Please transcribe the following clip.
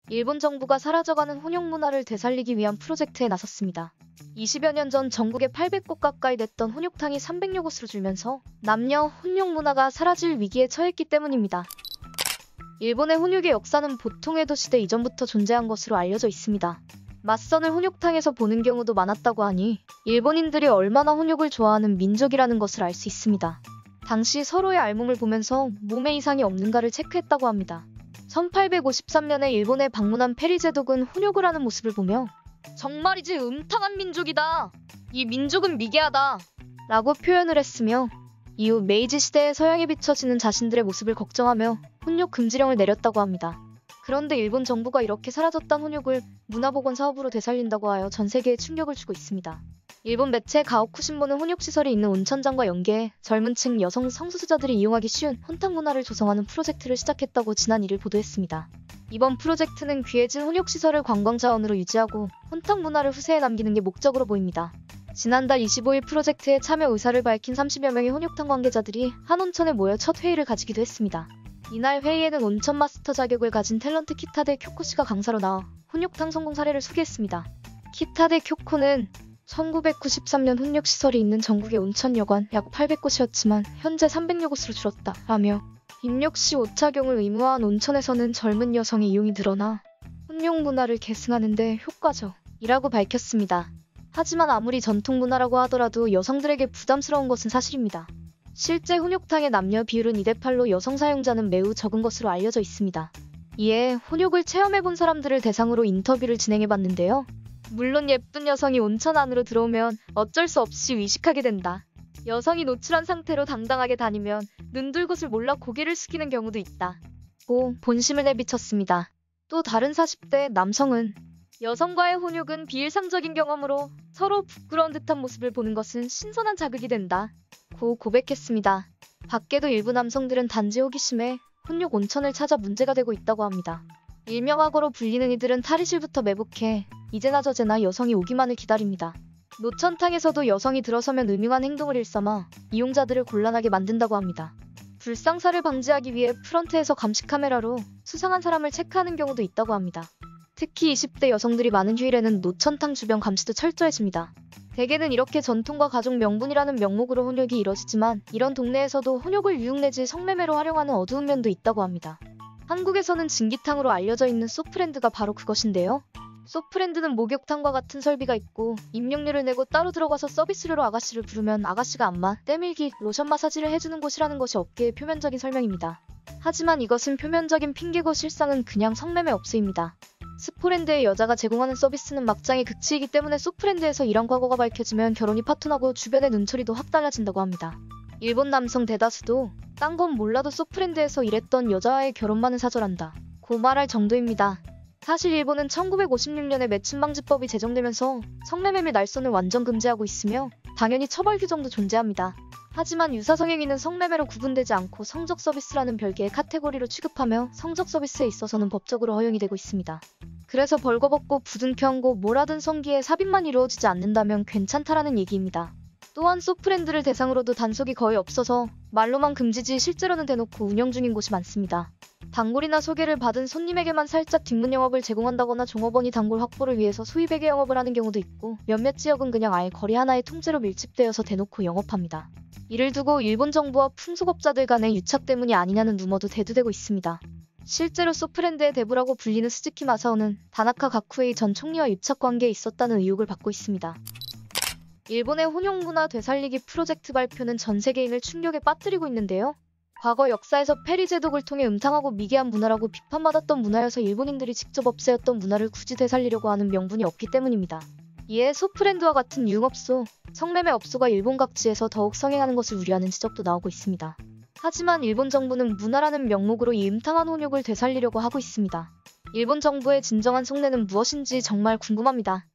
일본 정부가 사라져가는 혼욕 문화를 되살리기 위한 프로젝트에 나섰습니다. 20여 년 전 전국에 800곳 가까이 됐던 혼욕탕이 300여 곳으로 줄면서 남녀 혼욕 문화가 사라질 위기에 처했기 때문입니다. 일본의 혼욕의 역사는 보통 에도 시대 이전부터 존재한 것으로 알려져 있습니다. 맞선을 혼욕탕에서 보는 경우도 많았다고 하니 일본인들이 얼마나 혼욕을 좋아하는 민족이라는 것을 알 수 있습니다. 당시 서로의 알몸을 보면서 몸에 이상이 없는가를 체크했다고 합니다. 1853년에 일본에 방문한 페리 제독은 혼욕을 하는 모습을 보며 정말이지 음탕한 민족이다. 이 민족은 미개하다. 라고 표현을 했으며 이후 메이지 시대의 서양에 비춰지는 자신들의 모습을 걱정하며 혼욕 금지령을 내렸다고 합니다. 그런데 일본 정부가 이렇게 사라졌던 혼욕을 문화복원 사업으로 되살린다고 하여 전 세계에 충격을 주고 있습니다. 일본 매체 가오쿠 신문은 혼욕시설이 있는 온천장과 연계해 젊은 층 여성 성소수자들이 이용하기 쉬운 혼탕 문화를 조성하는 프로젝트를 시작했다고 지난 1일 보도했습니다. 이번 프로젝트는 귀해진 혼욕시설을 관광자원으로 유지하고 혼탕 문화를 후세에 남기는 게 목적으로 보입니다. 지난달 25일 프로젝트에 참여 의사를 밝힌 30여 명의 혼욕탕 관계자들이 한 온천에 모여 첫 회의를 가지기도 했습니다. 이날 회의에는 온천 마스터 자격을 가진 탤런트 키타데 쿄코씨가 강사로 나와 혼욕탕 성공 사례를 소개했습니다. 키타데 쿄코는 1993년 혼욕시설이 있는 전국의 온천여관 약 800곳이었지만 현재 300여 곳으로 줄었다 라며 입욕 시 오차경을 의무화한 온천에서는 젊은 여성의 이용이 늘어나 혼욕 문화를 계승하는 데 효과적이라고 밝혔습니다. 하지만 아무리 전통 문화라고 하더라도 여성들에게 부담스러운 것은 사실입니다. 실제 혼욕탕의 남녀 비율은 2대8로 여성 사용자는 매우 적은 것으로 알려져 있습니다. 이에 혼욕을 체험해본 사람들을 대상으로 인터뷰를 진행해봤는데요. 물론 예쁜 여성이 온천 안으로 들어오면 어쩔 수 없이 의식하게 된다. 여성이 노출한 상태로 당당하게 다니면 눈들 곳을 몰라 고개를 숙이는 경우도 있다. 고 본심을 내비쳤습니다. 또 다른 40대 남성은 여성과의 혼욕은 비일상적인 경험으로 서로 부끄러운 듯한 모습을 보는 것은 신선한 자극이 된다. 고 고백했습니다. 밖에도 일부 남성들은 단지 호기심에 혼욕 온천을 찾아 문제가 되고 있다고 합니다. 일명 악어로 불리는 이들은 탈의실부터 매복해 이제나 저제나 여성이 오기만을 기다립니다. 노천탕에서도 여성이 들어서면 음흉한 행동을 일삼아 이용자들을 곤란하게 만든다고 합니다. 불상사를 방지하기 위해 프런트에서 감시 카메라로 수상한 사람을 체크하는 경우도 있다고 합니다. 특히 20대 여성들이 많은 휴일에는 노천탕 주변 감시도 철저해집니다. 대개는 이렇게 전통과 가족 명분이라는 명목으로 혼욕이 이뤄지지만 이런 동네에서도 혼욕을 유흥 내지 성매매로 활용하는 어두운 면도 있다고 합니다. 한국에서는 진기탕으로 알려져 있는 소프랜드가 바로 그것인데요. 소프랜드는 목욕탕과 같은 설비가 있고 입浴료를 내고 따로 들어가서 서비스료로 아가씨를 부르면 아가씨가 안마, 때밀기, 로션 마사지를 해주는 곳이라는 것이 업계의 표면적인 설명입니다. 하지만 이것은 표면적인 핑계고 실상은 그냥 성매매 업소입니다. 스포랜드의 여자가 제공하는 서비스는 막장에 그치이기 때문에 소프랜드에서 이런 과거가 밝혀지면 결혼이 파토나고 주변의 눈초리도 확 달라진다고 합니다. 일본 남성 대다수도 딴 건 몰라도 소프랜드에서 일했던 여자와의 결혼만은 사절한다 고 말할 정도입니다. 사실 일본은 1956년에 매춘방지법이 제정되면서 성매매 및 날선을 완전 금지하고 있으며 당연히 처벌 규정도 존재합니다. 하지만 유사성행위는 성매매로 구분되지 않고 성적 서비스라는 별개의 카테고리로 취급하며 성적 서비스에 있어서는 법적으로 허용이 되고 있습니다. 그래서 벌거벗고 부둥켜안고 뭐라든 성기에 삽입만 이루어지지 않는다면 괜찮다라는 얘기입니다. 또한 소프랜드를 대상으로도 단속이 거의 없어서 말로만 금지지 실제로는 대놓고 운영 중인 곳이 많습니다. 단골이나 소개를 받은 손님에게만 살짝 뒷문 영업을 제공한다거나 종업원이 단골 확보를 위해서 수입에게 영업을 하는 경우도 있고 몇몇 지역은 그냥 아예 거리 하나의 통째로 밀집되어서 대놓고 영업합니다. 이를 두고 일본 정부와 풍속업자들 간의 유착 때문이 아니냐는 루머도 대두되고 있습니다. 실제로 소프랜드의 대부라고 불리는 스즈키 마사오는 다나카 가쿠에이 전 총리와 유착 관계에 있었다는 의혹을 받고 있습니다. 일본의 혼용 문화 되살리기 프로젝트 발표는 전 세계인을 충격에 빠뜨리고 있는데요. 과거 역사에서 페리 제독을 통해 음탕하고 미개한 문화라고 비판받았던 문화여서 일본인들이 직접 없애었던 문화를 굳이 되살리려고 하는 명분이 없기 때문입니다. 이에 소프랜드와 같은 유흥업소, 성매매 업소가 일본 각지에서 더욱 성행하는 것을 우려하는 지적도 나오고 있습니다. 하지만 일본 정부는 문화라는 명목으로 이 음탕한 혼욕을 되살리려고 하고 있습니다. 일본 정부의 진정한 속내는 무엇인지 정말 궁금합니다.